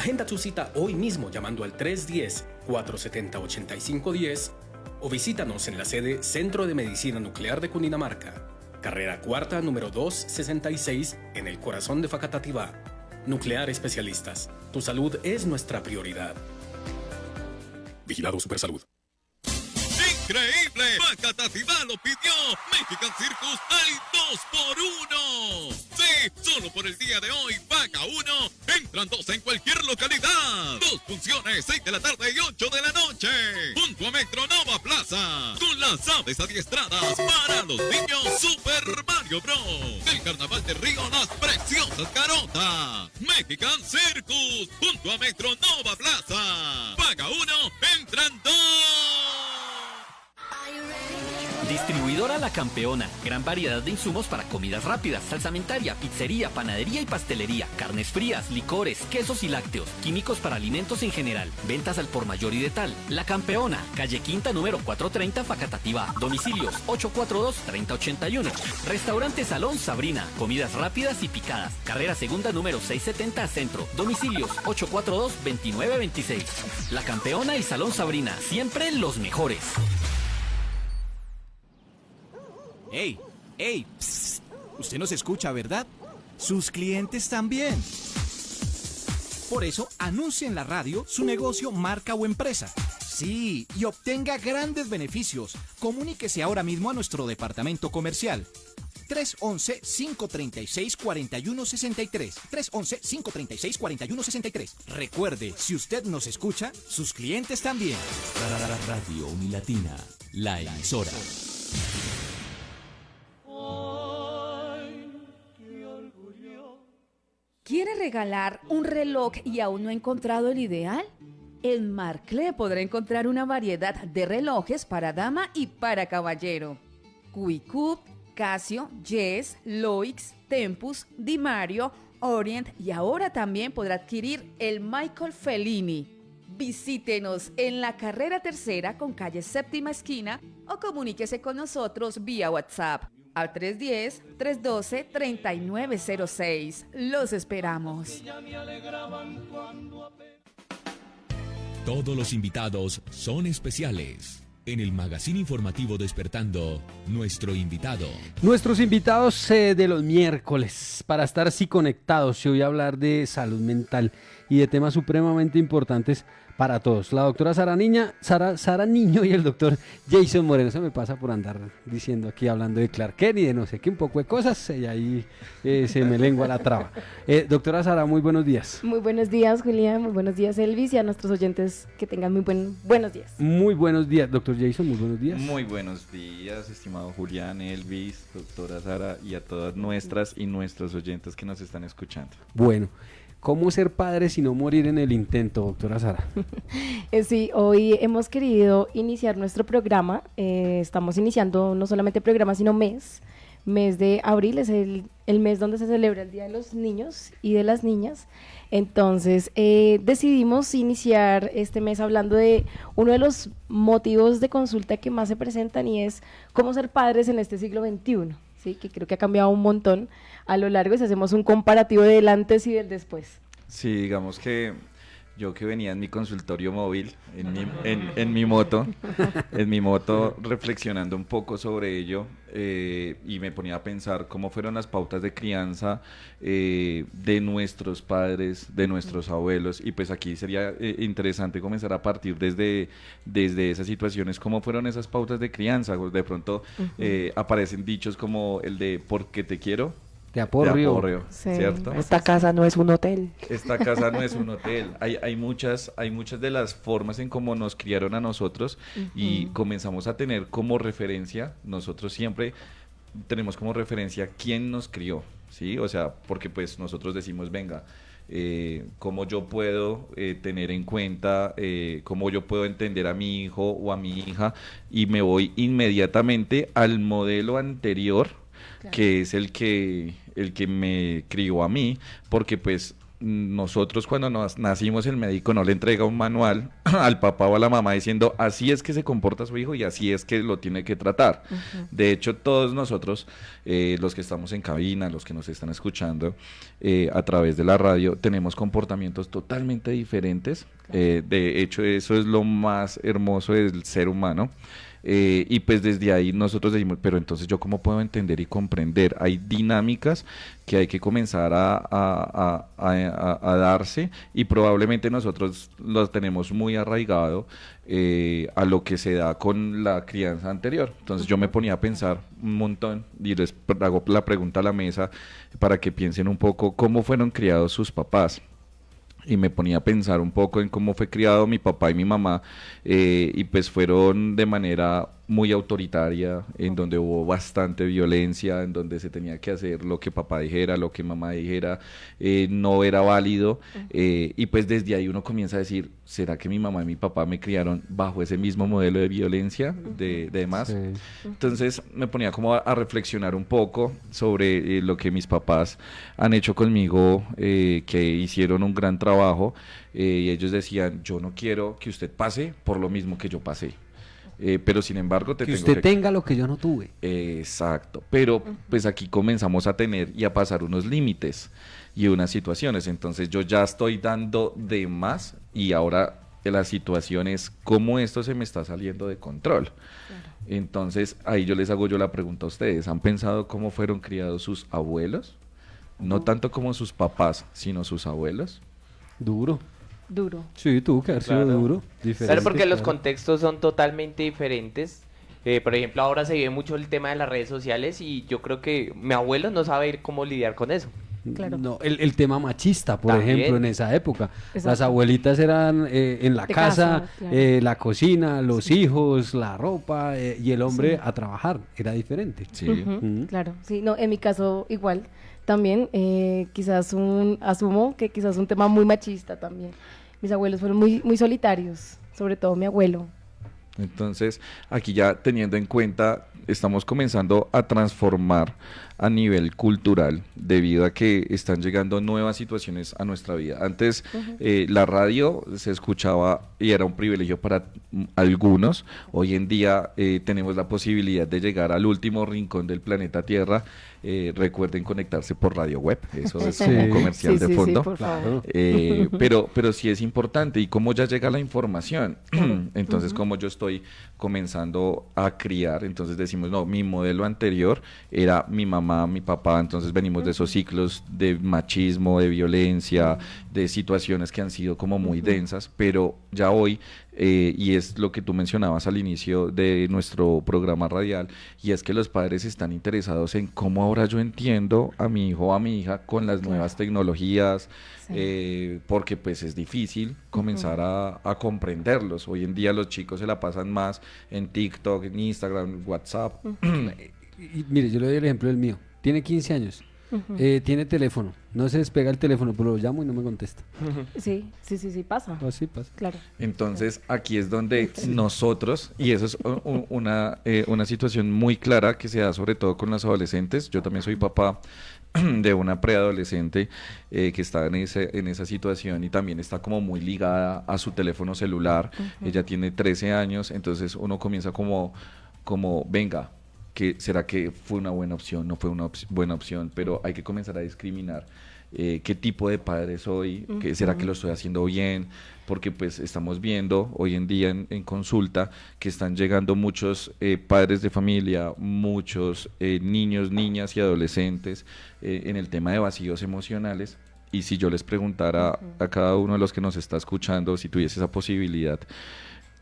Agenda tu cita hoy mismo llamando al 310-470-8510 o visítanos en la sede Centro de Medicina Nuclear de Cundinamarca, carrera cuarta número 266 en el corazón de Facatativá. Nuclear Especialistas, tu salud es nuestra prioridad. Vigilado Supersalud. ¡Increíble! Facatativá lo pidió. Mexican Circus hay 2x1. Sí, solo por el día de hoy, paga uno, entran dos en cualquier localidad. Dos funciones, 6 de la tarde y 8 de la noche. Junto a Metronova Plaza. Con las aves adiestradas para los niños Super Mario Bros. Del Carnaval de Río, las preciosas carotas. Mexican Circus. Junto a Metronova Plaza. Paga uno, entran dos. Distribuidora La Campeona. Gran variedad de insumos para comidas rápidas, salsamentaria, pizzería, panadería y pastelería, carnes frías, licores, quesos y lácteos, químicos para alimentos en general. Ventas al por mayor y de tal. La Campeona, calle Quinta número 430, Facatativá. Domicilios 842-3081. Restaurante Salón Sabrina. Comidas rápidas y picadas. Carrera Segunda número 670 Centro. Domicilios 842-2926. La Campeona y Salón Sabrina. Siempre los mejores. ¡Ey! ¡Ey! Psst. Usted nos escucha, ¿verdad? Sus clientes también. Por eso, anuncie en la radio su negocio, marca o empresa. Sí, y obtenga grandes beneficios. Comuníquese ahora mismo a nuestro departamento comercial. 311-536-4163. 311-536-4163. Recuerde, si usted nos escucha, sus clientes también. Radio Unilatina, la emisora. ¿Quiere regalar un reloj y aún no ha encontrado el ideal? En Marclé podrá encontrar una variedad de relojes para dama y para caballero. Cuicut, Casio, Yes, Loix, Tempus, Di Mario, Orient y ahora también podrá adquirir el Michael Fellini. Visítenos en la carrera tercera con calle séptima esquina o comuníquese con nosotros vía WhatsApp al 310-312-3906. Los esperamos. Todos los invitados son especiales. En el magazine informativo Despertando, nuestro invitado. Nuestros invitados de los miércoles, para estar así conectados, yo voy a hablar de salud mental y de temas supremamente importantes para todos. La doctora Sara Niño y el doctor Jason Moreno. Se me pasa por andar diciendo aquí, hablando de Clark Kent y de no sé qué, un poco de cosas, y ahí se me lengua la traba. Doctora Sara, muy buenos días. Muy buenos días, Julián, muy buenos días, Elvis, y a nuestros oyentes que tengan muy buenos días. Muy buenos días, doctor Jason, muy buenos días. Muy buenos días, estimado Julián, Elvis, doctora Sara, y a todas nuestras y nuestros oyentes que nos están escuchando. Bueno, ¿cómo ser padre si no morir en el intento, doctora Sara? Sí, hoy hemos querido iniciar nuestro programa. Estamos iniciando no solamente programa, sino mes de abril, es el mes donde se celebra el Día de los Niños y de las Niñas. Entonces decidimos iniciar este mes hablando de uno de los motivos de consulta que más se presentan, y es cómo ser padres en este siglo XXI. Sí, que creo que ha cambiado un montón a lo largo, y si hacemos un comparativo del antes y del después. Sí, digamos que yo que venía en mi consultorio móvil, en mi moto, reflexionando un poco sobre ello, y me ponía a pensar cómo fueron las pautas de crianza de nuestros padres, de nuestros abuelos, y pues aquí sería interesante comenzar a partir desde esas situaciones, cómo fueron esas pautas de crianza. De pronto aparecen dichos como el de "porque te quiero, te aporreo", sí, ¿cierto? Esta casa no es un hotel. Esta casa no es un hotel. Hay muchas de las formas en cómo nos criaron a nosotros, y comenzamos a tener como referencia, nosotros siempre tenemos como referencia quién nos crió, ¿sí? O sea, porque pues nosotros decimos, venga, cómo yo puedo tener en cuenta, cómo yo puedo entender a mi hijo o a mi hija, y me voy inmediatamente al modelo anterior, claro, que es el que me crió a mí, porque pues nosotros cuando nos nacimos el médico no le entrega un manual al papá o a la mamá diciendo así es que se comporta su hijo y así es que lo tiene que tratar. De hecho, todos nosotros, los que estamos en cabina, los que nos están escuchando a través de la radio, tenemos comportamientos totalmente diferentes. De hecho, eso es lo más hermoso del ser humano. Y pues desde ahí nosotros decimos, pero entonces yo cómo puedo entender y comprender, hay dinámicas que hay que comenzar a darse y probablemente nosotros los tenemos muy arraigado a lo que se da con la crianza anterior. Entonces yo me ponía a pensar un montón y les hago la pregunta a la mesa para que piensen un poco cómo fueron criados sus papás. Y me ponía a pensar un poco en cómo fue criado mi papá y mi mamá, y pues fueron de manera muy autoritaria, en donde hubo bastante violencia, en donde se tenía que hacer lo que papá dijera, lo que mamá dijera, no era válido, y pues desde ahí uno comienza a decir, ¿será que mi mamá y mi papá me criaron bajo ese mismo modelo de violencia de demás? Sí. Entonces me ponía como a reflexionar un poco sobre lo que mis papás han hecho conmigo, que hicieron un gran trabajo, y ellos decían, yo no quiero que usted pase por lo mismo que yo pasé. Pero sin embargo que usted tenga lo que yo no tuve. Exacto, pero pues aquí comenzamos a tener y a pasar unos límites y unas situaciones, entonces yo ya estoy dando de más y ahora la situación es cómo esto se me está saliendo de control. Claro. Entonces ahí yo les hago la pregunta a ustedes, ¿han pensado cómo fueron criados sus abuelos? No tanto como sus papás, sino sus abuelos. Duro. Sí, tuvo que haber sido duro. Claro, porque los contextos son totalmente diferentes. Por ejemplo, ahora se ve mucho el tema de las redes sociales y yo creo que mi abuelo no sabe cómo lidiar con eso. Claro. No, el tema machista, por ejemplo, en esa época. Exacto. Las abuelitas eran en la casa, claro. La cocina, los hijos, la ropa, y el hombre a trabajar. Era diferente. Sí. Claro, sí, no, en mi caso igual. También quizás asumo que quizás un tema muy machista también. Mis abuelos fueron muy solitarios, sobre todo mi abuelo. Entonces, aquí ya teniendo en cuenta, estamos comenzando a transformar a nivel cultural debido a que están llegando nuevas situaciones a nuestra vida. Antes la radio se escuchaba y era un privilegio para algunos. Hoy en día tenemos la posibilidad de llegar al último rincón del planeta Tierra. Recuerden conectarse por radio web, eso es como un comercial de fondo. Sí, claro. Pero sí es importante. ¿Y cómo ya llega la información? Entonces, como yo estoy comenzando a criar, entonces decimos, no, mi modelo anterior era mi mamá, mi papá, entonces venimos de esos ciclos de machismo, de violencia, de situaciones que han sido como muy densas, pero ya hoy, y es lo que tú mencionabas al inicio de nuestro programa radial, y es que los padres están interesados en cómo ahora yo entiendo a mi hijo o a mi hija con las nuevas tecnologías, porque pues es difícil comenzar a comprenderlos. Hoy en día los chicos se la pasan más en TikTok, en Instagram, WhatsApp. Y mire, yo le doy el ejemplo del mío. Tiene 15 años. Tiene teléfono, no se despega el teléfono, pero lo llamo y no me contesta. Sí, pasa. Así pasa. Claro. Entonces, aquí es donde nosotros, y eso es una situación muy clara que se da sobre todo con los adolescentes. Yo también soy papá de una preadolescente que está en esa situación y también está como muy ligada a su teléfono celular. Ella tiene 13 años, entonces uno comienza como venga, ¿será que fue una buena opción? No fue una buena opción, pero hay que comenzar a discriminar qué tipo de padre soy, ¿será que lo estoy haciendo bien? Porque pues estamos viendo hoy en día en consulta que están llegando muchos padres de familia, muchos niños, niñas y adolescentes en el tema de vacíos emocionales. Y si yo les preguntara a cada uno de los que nos está escuchando, si tuviese esa posibilidad,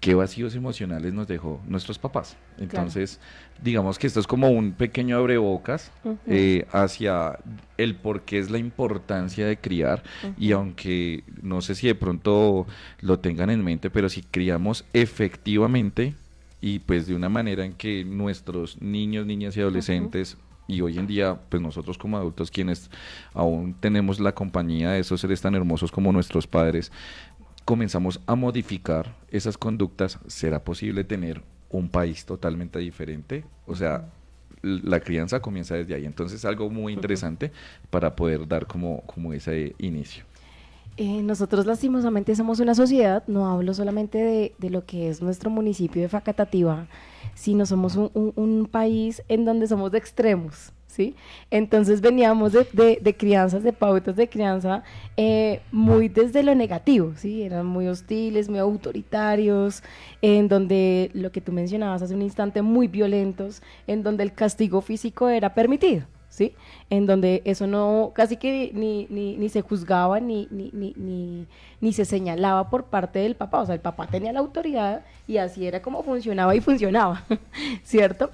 ¿qué vacíos emocionales nos dejó nuestros papás? Entonces, digamos que esto es como un pequeño abrebocas hacia el por qué es la importancia de criar, y aunque no sé si de pronto lo tengan en mente, pero si criamos efectivamente y pues de una manera en que nuestros niños, niñas y adolescentes, y hoy en día, pues nosotros como adultos, quienes aún tenemos la compañía de esos seres tan hermosos como nuestros padres, comenzamos a modificar esas conductas, ¿será posible tener un país totalmente diferente? O sea, la crianza comienza desde ahí. Entonces, algo muy interesante para poder dar como ese inicio. Nosotros lastimosamente somos una sociedad, no hablo solamente de lo que es nuestro municipio de Facatativá, sino somos un país en donde somos de extremos, ¿sí? Entonces veníamos de crianzas, de pautas de crianza muy desde lo negativo, ¿sí? Eran muy hostiles, muy autoritarios, en donde lo que tú mencionabas hace un instante, muy violentos, en donde el castigo físico era permitido, ¿sí? En donde eso no, casi que ni se juzgaba ni se señalaba por parte del papá, o sea, el papá tenía la autoridad y así era como funcionaba y funcionaba, ¿cierto?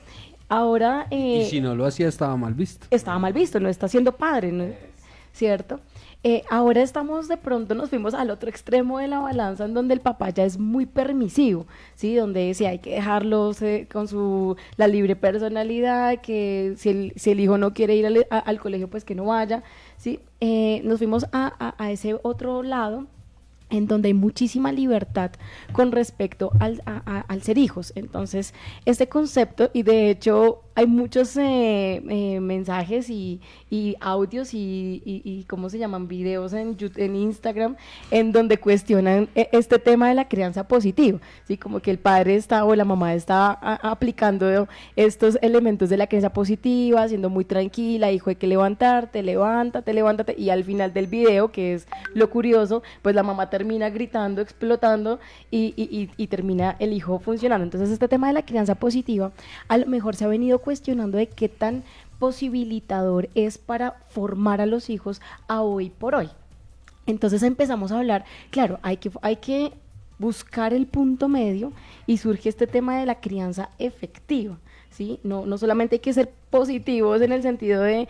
Ahora... y si no lo hacía estaba mal visto. Estaba mal visto, no está siendo padre, ¿no? ¿Cierto? Ahora estamos de pronto, nos fuimos al otro extremo de la balanza en donde el papá ya es muy permisivo, ¿sí? Donde sí hay que dejarlos con la libre personalidad, que si el hijo no quiere ir al colegio, pues que no vaya, ¿sí? Nos fuimos a ese otro lado en donde hay muchísima libertad con respecto al ser hijos. Entonces, este concepto, y de hecho hay muchos mensajes y audios y ¿cómo se llaman? Videos en Instagram en donde cuestionan este tema de la crianza positiva, ¿sí? Como que el padre está o la mamá está aplicando estos elementos de la crianza positiva, siendo muy tranquila, hijo, hay que levantarte, levántate, y al final del video, que es lo curioso, pues la mamá termina gritando, explotando y termina el hijo funcionando. Entonces, este tema de la crianza positiva a lo mejor se ha venido cuestionando de qué tan posibilitador es para formar a los hijos a hoy por hoy. Entonces empezamos a hablar, claro, hay que buscar el punto medio y surge este tema de la crianza efectiva, ¿sí? No solamente hay que ser positivos en el sentido de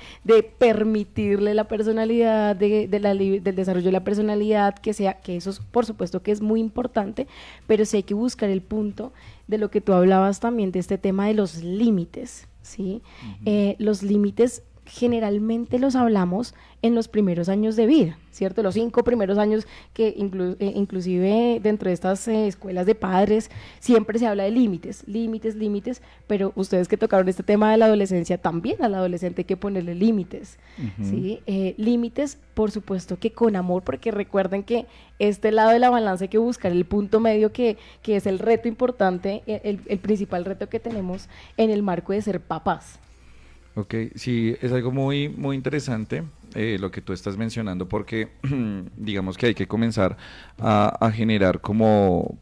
permitirle la personalidad, del desarrollo de la personalidad, que eso es, por supuesto que es muy importante, pero sí hay que buscar el punto de lo que tú hablabas también, de este tema de los límites, ¿sí? Los límites generalmente los hablamos en los primeros años de vida, ¿cierto? Los 5 primeros años que inclusive dentro de estas escuelas de padres siempre se habla de límites, pero ustedes que tocaron este tema de la adolescencia, también al adolescente hay que ponerle límites, ¿sí? Límites, por supuesto que con amor, porque recuerden que este lado de la balanza hay que buscar el punto medio que es el reto importante, el principal reto que tenemos en el marco de ser papás. Ok, sí, es algo muy, muy interesante lo que tú estás mencionando, porque digamos que hay que comenzar a generar como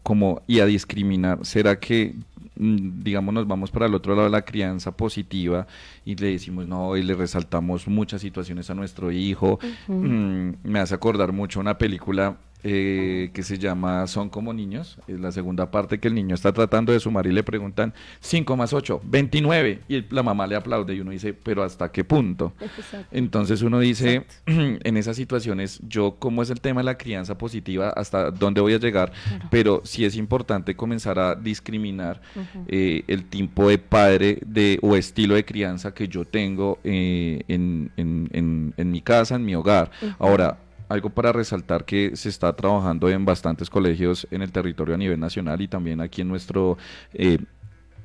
y a discriminar. ¿Será que digamos nos vamos para el otro lado de la crianza positiva y le decimos no, y le resaltamos muchas situaciones a nuestro hijo? Me hace acordar mucho una película que se llama Son como niños, es la segunda parte, que el niño está tratando de sumar y le preguntan 5 más 8, 29, y la mamá le aplaude y uno dice, pero ¿hasta qué punto? Exacto. Entonces uno dice, en esas situaciones, yo, ¿cómo es el tema de la crianza positiva? ¿Hasta dónde voy a llegar? Claro. Pero sí es importante comenzar a discriminar el tipo de padre o estilo de crianza que yo tengo en mi casa, en mi hogar. Ahora, algo para resaltar que se está trabajando en bastantes colegios en el territorio a nivel nacional y también aquí en nuestro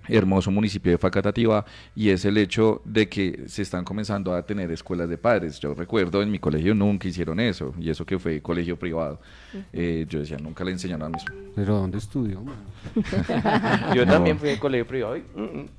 hermoso municipio de Facatativá, y es el hecho de que se están comenzando a tener escuelas de padres. Yo recuerdo en mi colegio nunca hicieron eso, y eso que fue colegio privado. Yo decía, nunca le enseñaron a mis... ¿Pero dónde estudió? Yo también fui de colegio privado.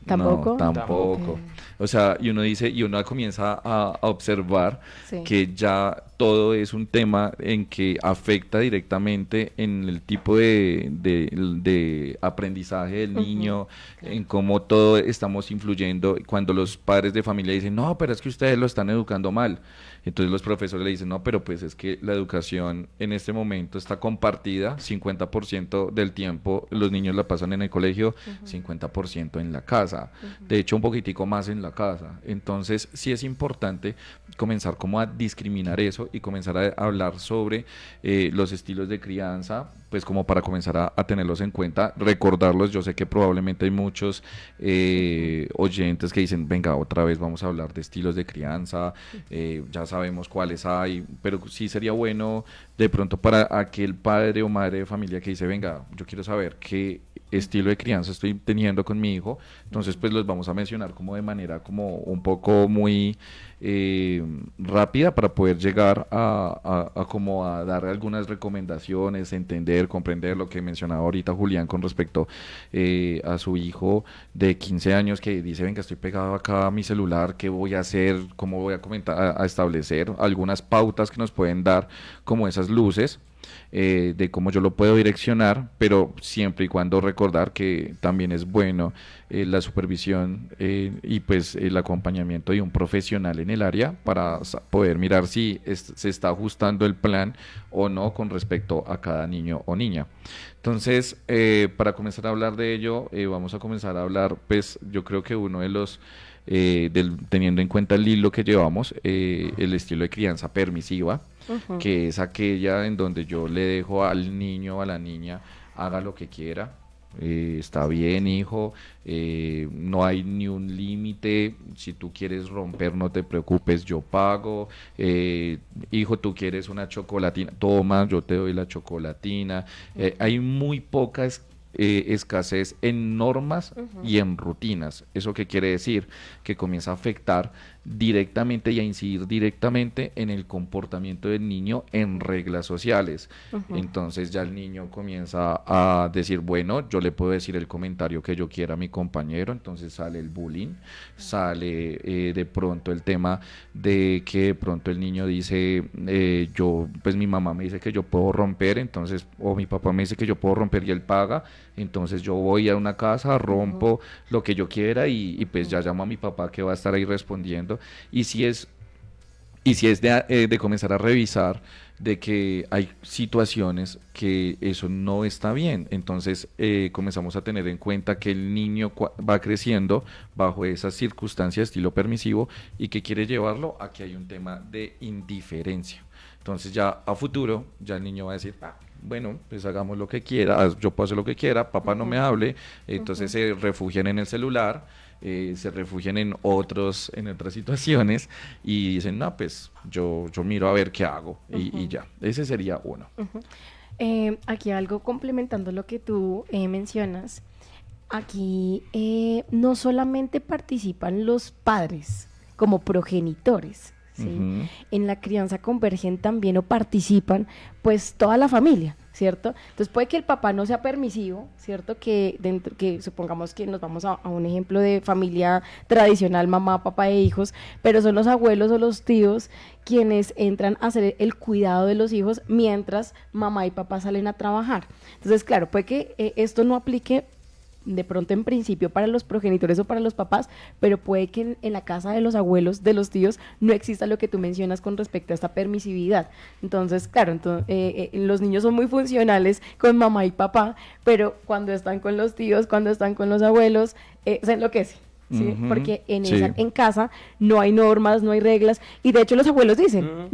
¿Tampoco? No, tampoco. O sea, y uno dice, y uno comienza a observar que ya todo es un tema en que afecta directamente en el tipo de aprendizaje del niño, en cómo todo estamos influyendo. Cuando los padres de familia dicen, no, pero es que ustedes lo están educando mal. Entonces los profesores le dicen, no, pero pues es que la educación en este momento está compartida, 50% del tiempo los niños la pasan en el colegio, 50% en la casa, de hecho un poquitico más en la casa. Entonces sí es importante comenzar como a discriminar eso y comenzar a hablar sobre los estilos de crianza, pues como para comenzar a tenerlos en cuenta, recordarlos. Yo sé que probablemente hay muchos oyentes que dicen, venga, otra vez vamos a hablar de estilos de crianza, ya sabemos cuáles hay, pero sí sería bueno de pronto para aquel padre o madre de familia que dice, venga, yo quiero saber qué estilo de crianza estoy teniendo con mi hijo, entonces pues los vamos a mencionar como de manera como un poco muy rápida para poder llegar a como a dar algunas recomendaciones, entender, comprender lo que mencionaba ahorita Julián con respecto a su hijo de 15 años que dice, venga, estoy pegado acá a mi celular, ¿qué voy a hacer? ¿Cómo voy a comentar, a establecer algunas pautas que nos pueden dar como esas luces? De cómo yo lo puedo direccionar, pero siempre y cuando recordar que también es bueno la supervisión y pues el acompañamiento de un profesional en el área para poder mirar si se está ajustando el plan o no con respecto a cada niño o niña. Entonces, para comenzar a hablar de ello, vamos a comenzar a hablar, pues yo creo que uno de los teniendo en cuenta el hilo que llevamos, el estilo de crianza permisiva, que es aquella en donde yo le dejo al niño o a la niña haga lo que quiera, está bien hijo, no hay ni un límite, si tú quieres romper no te preocupes, yo pago, hijo tú quieres una chocolatina, toma, yo te doy la chocolatina, hay muy pocas escasez en normas y en rutinas. ¿Eso qué quiere decir? Que comienza a afectar directamente y a incidir directamente en el comportamiento del niño en reglas sociales. Entonces ya el niño comienza a decir, bueno, yo le puedo decir el comentario que yo quiera a mi compañero, entonces sale el bullying, sale de pronto el tema de que de pronto el niño dice, yo, pues mi mamá me dice que yo puedo romper, entonces, o mi papá me dice que yo puedo romper y él paga, entonces yo voy a una casa, rompo lo que yo quiera y pues ya llamo a mi papá que va a estar ahí respondiendo. Y si es de comenzar a revisar de que hay situaciones que eso no está bien, entonces comenzamos a tener en cuenta que el niño va creciendo bajo esas circunstancias de estilo permisivo y que quiere llevarlo a que hay un tema de indiferencia. Entonces ya a futuro, ya el niño va a decir, bueno, pues hagamos lo que quiera, yo puedo hacer lo que quiera, papá no me hable, entonces se refugian en el celular, se refugian en otras situaciones y dicen, no, pues yo miro a ver qué hago y ya, ese sería uno. Aquí algo complementando lo que tú mencionas, aquí no solamente participan los padres como progenitores, ¿sí? En la crianza convergen también o participan pues toda la familia, ¿cierto? Entonces puede que el papá no sea permisivo, ¿cierto? Que supongamos que nos vamos a un ejemplo de familia tradicional, mamá, papá e hijos, pero son los abuelos o los tíos quienes entran a hacer el cuidado de los hijos mientras mamá y papá salen a trabajar. Entonces, claro, puede que esto no aplique de pronto en principio para los progenitores o para los papás, pero puede que en la casa de los abuelos, de los tíos, no exista lo que tú mencionas con respecto a esta permisividad. Entonces, claro, los niños son muy funcionales con mamá y papá, pero cuando están con los tíos, cuando están con los abuelos, se enloquecen. ¿Sí? Porque en casa no hay normas, no hay reglas, y de hecho los abuelos dicen,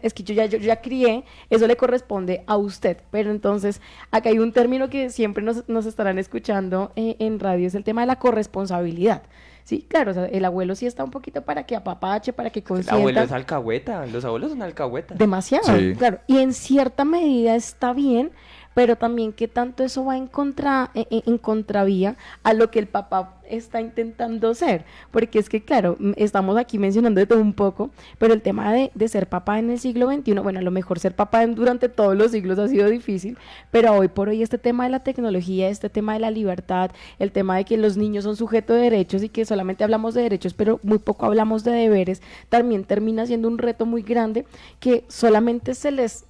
es que yo ya crié, eso le corresponde a usted. Pero entonces acá hay un término que siempre nos estarán escuchando en radio, es el tema de la corresponsabilidad. Sí, claro, o sea, el abuelo sí está un poquito para que apapache, para que consienta. El abuelo es alcahueta, los abuelos son alcahuetas. Demasiado, claro, y en cierta medida está bien, pero también que tanto eso va en contravía a lo que el papá está intentando ser, porque es que claro, estamos aquí mencionando de todo un poco, pero el tema de ser papá en el siglo XXI, bueno, a lo mejor ser papá durante todos los siglos ha sido difícil, pero hoy por hoy este tema de la tecnología, este tema de la libertad, el tema de que los niños son sujetos de derechos y que solamente hablamos de derechos, pero muy poco hablamos de deberes, también termina siendo un reto muy grande que solamente se les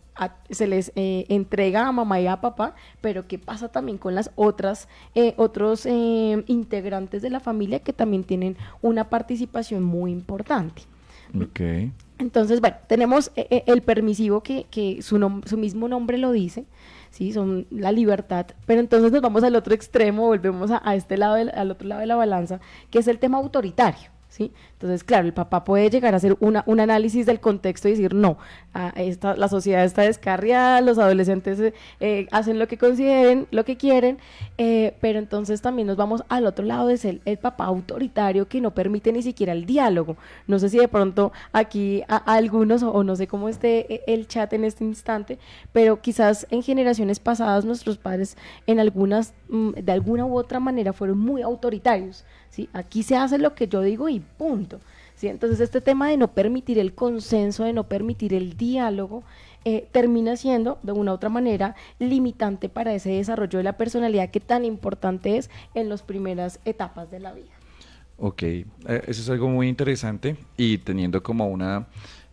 entrega a mamá y a papá, pero qué pasa también con las otros integrantes de la familia que también tienen una participación muy importante. Okay. Entonces, bueno, tenemos el permisivo que su mismo nombre lo dice, sí, son la libertad, pero entonces nos vamos al otro extremo, volvemos a este lado, al otro lado de la balanza, que es el tema autoritario. ¿sí? Entonces, claro, el papá puede llegar a hacer un análisis del contexto y decir, no, la sociedad está descarriada, los adolescentes hacen lo que consideren, lo que quieren, pero entonces también nos vamos al otro lado de ser el papá autoritario que no permite ni siquiera el diálogo. No sé si de pronto aquí a algunos, o no sé cómo esté el chat en este instante, pero quizás en generaciones pasadas nuestros padres de alguna u otra manera fueron muy autoritarios, ¿sí? Aquí se hace lo que yo digo y punto. ¿Sí? Entonces este tema de no permitir el consenso, de no permitir el diálogo, termina siendo de una u otra manera limitante para ese desarrollo de la personalidad que tan importante es en las primeras etapas de la vida. Ok, eso es algo muy interesante y teniendo como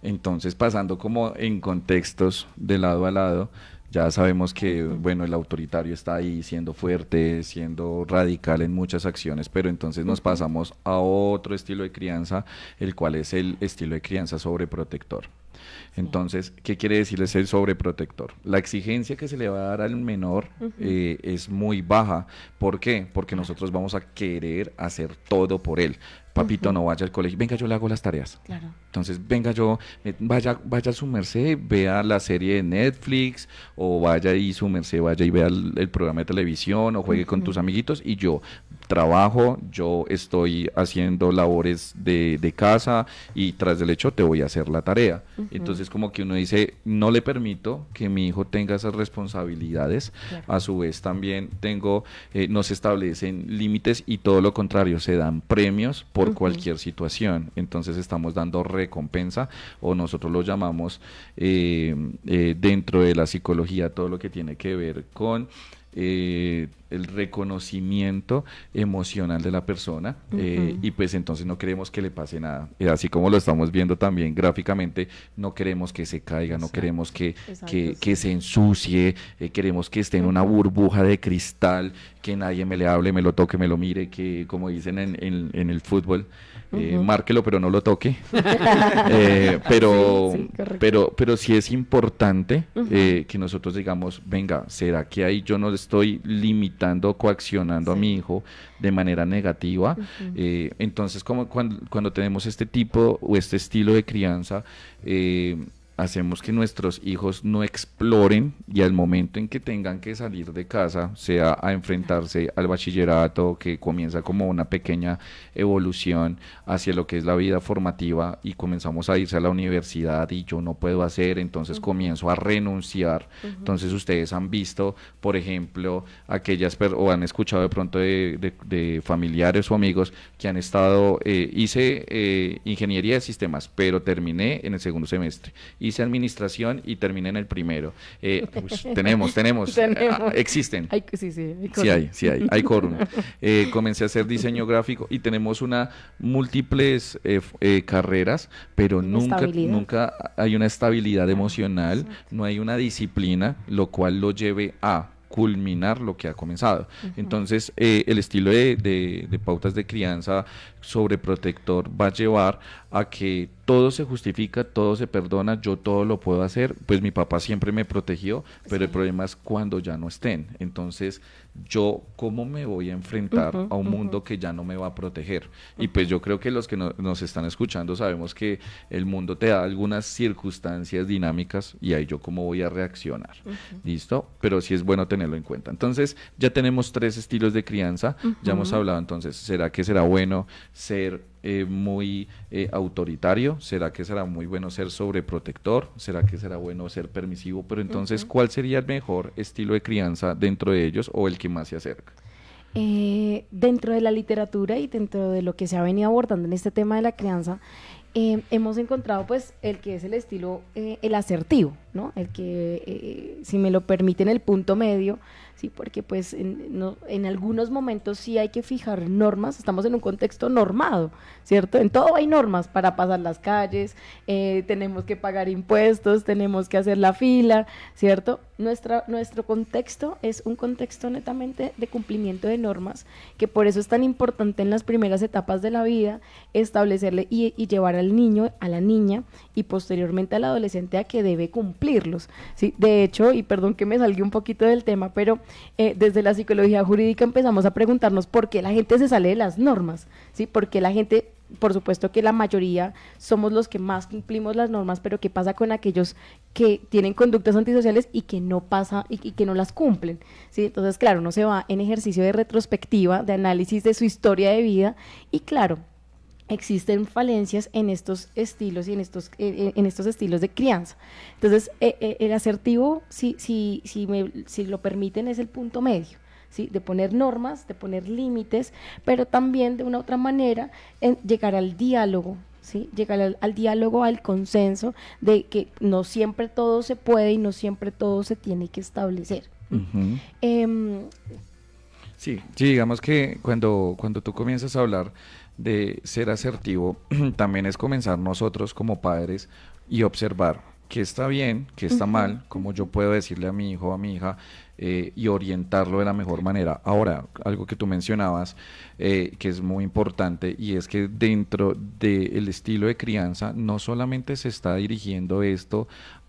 entonces pasando como en contextos de lado a lado, ya sabemos que, bueno, el autoritario está ahí siendo fuerte, siendo radical en muchas acciones, pero entonces nos pasamos a otro estilo de crianza, el cual es el estilo de crianza sobreprotector. Entonces, ¿qué quiere decir ser sobreprotector? La exigencia que se le va a dar al menor es muy baja. ¿Por qué? Porque nosotros vamos a querer hacer todo por él. Papito, no vaya al colegio, venga, yo le hago las tareas. Claro. Entonces, venga, vaya a su merced, vea la serie de Netflix, o vaya y su merced, vaya y vea el programa de televisión, o juegue con tus amiguitos, y yo trabajo, yo estoy haciendo labores de casa, y tras del hecho te voy a hacer la tarea. Entonces, como que uno dice, no le permito que mi hijo tenga esas responsabilidades, a su vez también no se establecen límites, y todo lo contrario, se dan premios por cualquier situación. Entonces estamos dando recompensa, o nosotros lo llamamos dentro de la psicología todo lo que tiene que ver con el reconocimiento emocional de la persona, y pues entonces no queremos que le pase nada, así como lo estamos viendo también gráficamente, no queremos que se caiga, no queremos que se ensucie, queremos que esté en una burbuja de cristal, que nadie me le hable, me lo toque, me lo mire, que como dicen en el fútbol, márquelo pero no lo toque. Pero sí es importante que nosotros digamos, venga, ¿será que ahí yo no estoy limitando, coaccionando a mi hijo de manera negativa? Entonces, como cuando tenemos este tipo o este estilo de crianza, hacemos que nuestros hijos no exploren, y al momento en que tengan que salir de casa, sea a enfrentarse al bachillerato, que comienza como una pequeña evolución hacia lo que es la vida formativa, y comenzamos a irse a la universidad y yo no puedo hacer, entonces comienzo a renunciar. Entonces ustedes han visto, por ejemplo, o han escuchado de pronto de familiares o amigos que han estado, hice ingeniería de sistemas, pero terminé en el segundo semestre, hice administración y terminé en el primero. Tenemos. Existen. Sí hay quórum. Comencé a hacer diseño gráfico y tenemos múltiples carreras, pero nunca hay una estabilidad emocional, no hay una disciplina, lo cual lo lleve a culminar lo que ha comenzado. Entonces, el estilo de pautas de crianza sobreprotector va a llevar a que todo se justifica, todo se perdona, yo todo lo puedo hacer, pues mi papá siempre me protegió, pero el problema es cuando ya no estén. Entonces, yo cómo me voy a enfrentar a un mundo que ya no me va a proteger. Y pues yo creo que los que nos están escuchando sabemos que el mundo te da algunas circunstancias dinámicas, y ahí yo cómo voy a reaccionar. ¿Listo? Pero sí es bueno tenerlo en cuenta. Entonces, ya tenemos 3 estilos de crianza, ya hemos hablado. Entonces, ¿será que será bueno ser muy autoritario? ¿Será que será muy bueno ser sobreprotector? ¿Será que será bueno ser permisivo? Pero entonces, ¿cuál sería el mejor estilo de crianza dentro de ellos, o el que más se acerca? Dentro de la literatura y dentro de lo que se ha venido abordando en este tema de la crianza, hemos encontrado pues el que es el estilo, el asertivo, ¿no? El que, si me lo permiten, el punto medio, sí, porque pues en algunos momentos sí hay que fijar normas, estamos en un contexto normado, ¿cierto? En todo hay normas para pasar las calles, tenemos que pagar impuestos, tenemos que hacer la fila, ¿cierto? Nuestro contexto es un contexto netamente de cumplimiento de normas, que por eso es tan importante en las primeras etapas de la vida establecerle y llevar al niño, a la niña y posteriormente al adolescente a que debe cumplirlos, ¿sí? De hecho, y perdón que me salga un poquito del tema, pero desde la psicología jurídica empezamos a preguntarnos por qué la gente se sale de las normas, ¿sí? Porque la gente por supuesto que la mayoría somos los que más cumplimos las normas, pero ¿qué pasa con aquellos que tienen conductas antisociales y que no pasa y que no las cumplen? ¿Sí? Entonces, claro, uno se va en ejercicio de retrospectiva, de análisis de su historia de vida y claro, existen falencias en estos estilos y en estos estilos de crianza. Entonces, el asertivo, si lo permiten, es el punto medio. ¿Sí? De poner normas, de poner límites, pero también de una u otra manera llegar al diálogo, ¿sí? Llegar al diálogo, al consenso de que no siempre todo se puede y no siempre todo se tiene que establecer. Sí, digamos que cuando tú comienzas a hablar de ser asertivo, también es comenzar nosotros como padres y observar qué está bien, qué está mal, cómo yo puedo decirle a mi hijo o a mi hija y orientarlo de la mejor manera. Ahora, algo que tú mencionabas que es muy importante y es que dentro del estilo de crianza no solamente se está dirigiendo esto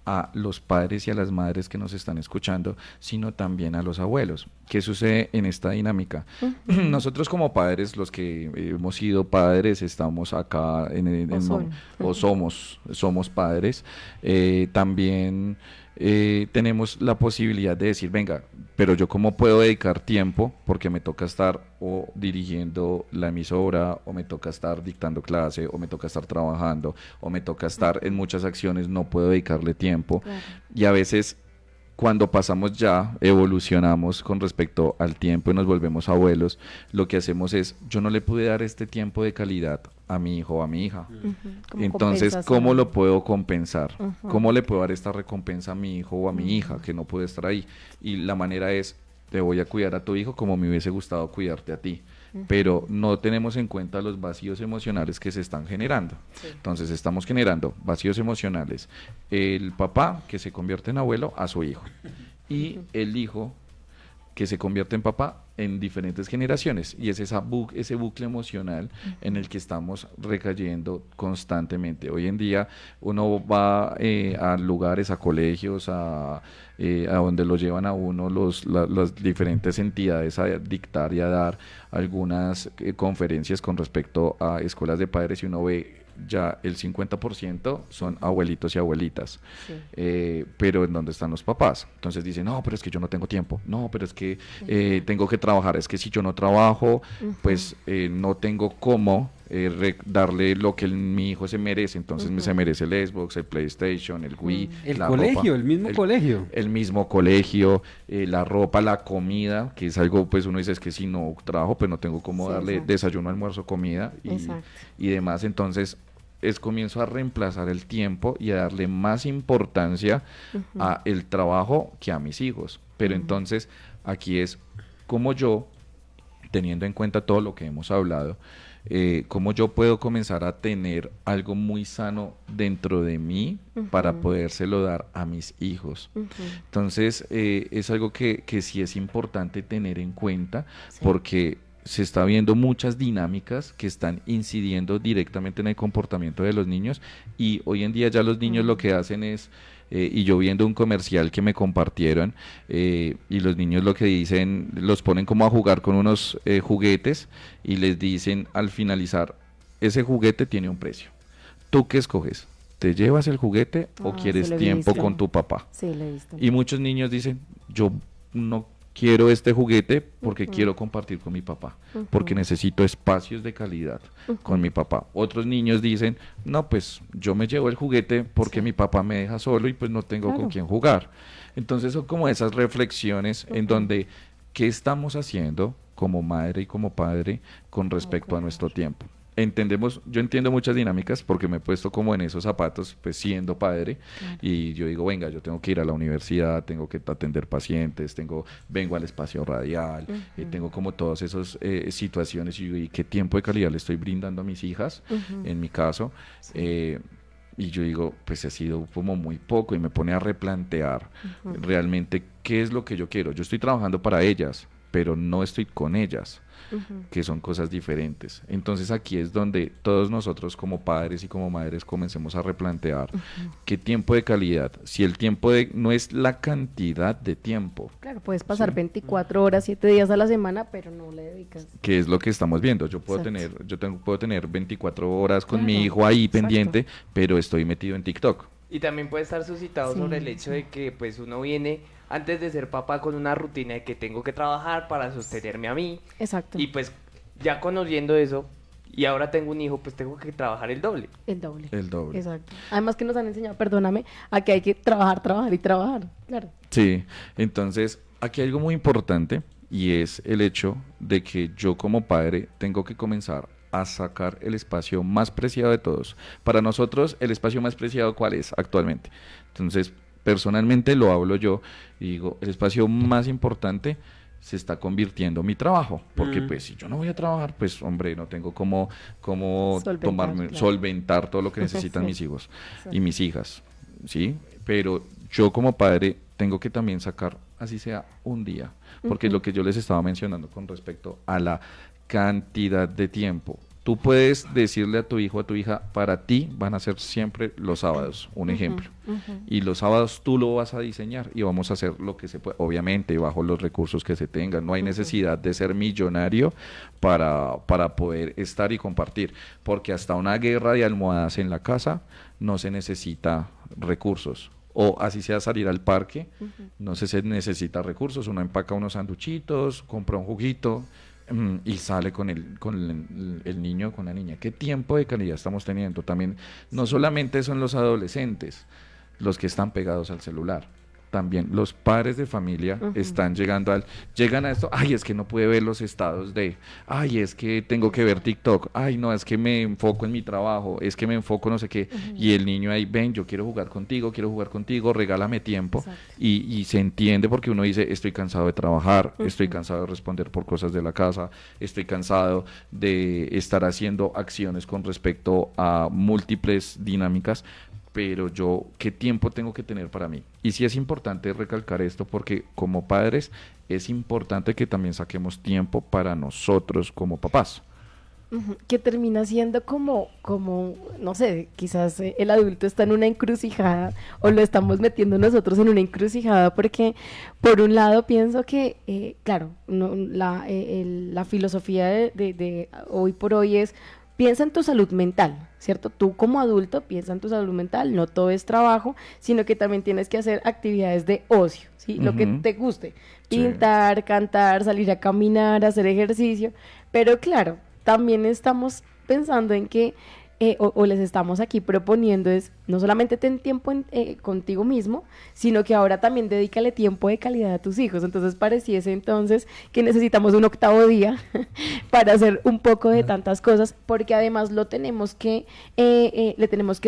a los padres y a las madres que nos están escuchando, sino también a los abuelos. ¿Qué sucede en esta dinámica? Nosotros como padres, los que hemos sido padres, estamos acá o somos padres, también tenemos la posibilidad de decir, venga, pero yo cómo puedo dedicar tiempo porque me toca estar o dirigiendo la emisora, o me toca estar dictando clase, o me toca estar trabajando, o me toca estar en muchas acciones, no puedo dedicarle tiempo. Claro. Y a veces cuando pasamos ya, evolucionamos con respecto al tiempo y nos volvemos abuelos, lo que hacemos es, yo no le pude dar este tiempo de calidad a mi hijo o a mi hija. Entonces, ¿cómo lo puedo compensar? ¿Cómo le puedo dar esta recompensa a mi hijo o a mi hija que no puede estar ahí? Y la manera es, te voy a cuidar a tu hijo como me hubiese gustado cuidarte a ti. Pero no tenemos en cuenta los vacíos emocionales que se están generando. Sí. Entonces estamos generando vacíos emocionales. El papá que se convierte en abuelo a su hijo y el hijo que se convierte en papá en diferentes generaciones, y es ese bucle emocional en el que estamos recayendo constantemente. Hoy en día uno va a lugares, a colegios, a donde lo llevan a uno las diferentes entidades a dictar y a dar algunas conferencias con respecto a escuelas de padres, y uno ve ya el 50% son abuelitos y abuelitas, sí. Pero ¿en dónde están los papás? Entonces dicen, no, pero es que yo no tengo tiempo, no, pero es que tengo que trabajar, es que si yo no trabajo, pues no tengo cómo darle lo que mi hijo se merece, entonces se merece el Xbox, el PlayStation, el Wii, el la colegio, ropa, el mismo colegio, la ropa, la comida, que es algo, pues uno dice, es que si no trabajo, pues no tengo cómo darle desayuno, almuerzo, comida y demás. Entonces comienzo a reemplazar el tiempo y a darle más importancia a el trabajo que a mis hijos. Pero entonces aquí es como yo, teniendo en cuenta todo lo que hemos hablado, cómo yo puedo comenzar a tener algo muy sano dentro de mí para podérselo dar a mis hijos. Entonces es algo que sí es importante tener en cuenta, porque se está viendo muchas dinámicas que están incidiendo directamente en el comportamiento de los niños, y hoy en día ya los niños lo que hacen es, y yo viendo un comercial que me compartieron, y los niños lo que dicen, los ponen como a jugar con unos juguetes, y les dicen al finalizar, ese juguete tiene un precio. ¿Tú qué escoges? ¿Te llevas el juguete o quieres tiempo con tu papá? Sí, lo he visto. Y muchos niños dicen, yo no quiero este juguete porque quiero compartir con mi papá, porque necesito espacios de calidad con mi papá. Otros niños dicen, no, pues yo me llevo el juguete porque mi papá me deja solo y pues no tengo con quién jugar. Entonces son como esas reflexiones en donde, ¿qué estamos haciendo como madre y como padre con respecto a nuestro tiempo? Yo entiendo muchas dinámicas porque me he puesto como en esos zapatos, pues siendo padre, y yo digo, venga, yo tengo que ir a la universidad, tengo que atender pacientes, vengo al espacio radial, tengo como todas esas situaciones, y yo digo, ¿qué tiempo de calidad le estoy brindando a mis hijas? En mi caso, y yo digo, pues ha sido como muy poco, y me pone a replantear realmente qué es lo que yo quiero. Yo estoy trabajando para ellas, pero no estoy con ellas, que son cosas diferentes. Entonces aquí es donde todos nosotros como padres y como madres comencemos a replantear qué tiempo de calidad, si el tiempo no es la cantidad de tiempo. Claro, puedes pasar 24 horas, 7 días a la semana, pero no le dedicas. Que es lo que estamos viendo. Yo puedo puedo tener 24 horas con mi hijo ahí pendiente, pero estoy metido en TikTok. Y también puede estar suscitado sobre el hecho de que pues uno viene antes de ser papá con una rutina de que tengo que trabajar para sostenerme a mí. Exacto. Y pues ya conociendo eso y ahora tengo un hijo, pues tengo que trabajar el doble. El doble. El doble. Exacto. Además que nos han enseñado, perdóname, a que hay que trabajar y trabajar. Claro. Sí, entonces aquí hay algo muy importante y es el hecho de que yo como padre tengo que comenzar a sacar el espacio más preciado de todos. Para nosotros, el espacio más preciado, ¿cuál es actualmente? Entonces, personalmente lo hablo yo y digo, el espacio más importante se está convirtiendo en mi trabajo, porque pues si yo no voy a trabajar, pues hombre, no tengo cómo solventar todo lo que necesitan mis hijos y mis hijas, ¿sí? Pero yo como padre tengo que también sacar, así sea, un día, porque es lo que yo les estaba mencionando con respecto a la cantidad de tiempo. Tú puedes decirle a tu hijo, a tu hija, para ti van a ser siempre los sábados, un ejemplo. Y los sábados tú lo vas a diseñar y vamos a hacer lo que se puede, obviamente bajo los recursos que se tengan. No hay necesidad de ser millonario para poder estar y compartir, porque hasta una guerra de almohadas en la casa no se necesita recursos. O así sea salir al parque, no se necesita recursos. Uno empaca unos sanduchitos, compra un juguito y sale con el niño o con la niña. ¿Qué tiempo de calidad estamos teniendo? También, no solamente son los adolescentes los que están pegados al celular, también los padres de familia están llegan a esto, ay, es que no pude ver los estados ay, es que tengo que ver TikTok, ay, no, es que me enfoco en mi trabajo, es que me enfoco no sé qué, y el niño ahí, ven, yo quiero jugar contigo, regálame tiempo, y se entiende porque uno dice, estoy cansado de trabajar, estoy cansado de responder por cosas de la casa, estoy cansado de estar haciendo acciones con respecto a múltiples dinámicas, pero yo, ¿qué tiempo tengo que tener para mí? Y sí es importante recalcar esto porque como padres es importante que también saquemos tiempo para nosotros como papás. Que termina siendo como, no sé, quizás el adulto está en una encrucijada o lo estamos metiendo nosotros en una encrucijada porque por un lado pienso que, claro, la filosofía de hoy por hoy es piensa en tu salud mental, ¿cierto? Tú como adulto piensa en tu salud mental, no todo es trabajo, sino que también tienes que hacer actividades de ocio, ¿sí? Lo que te guste, pintar, cantar, salir a caminar, hacer ejercicio, pero claro, también estamos pensando en que, o les estamos aquí proponiendo es, no solamente ten tiempo contigo mismo, sino que ahora también dedícale tiempo de calidad a tus hijos. Entonces pareciese entonces que necesitamos un octavo día para hacer un poco de tantas cosas, porque además le tenemos que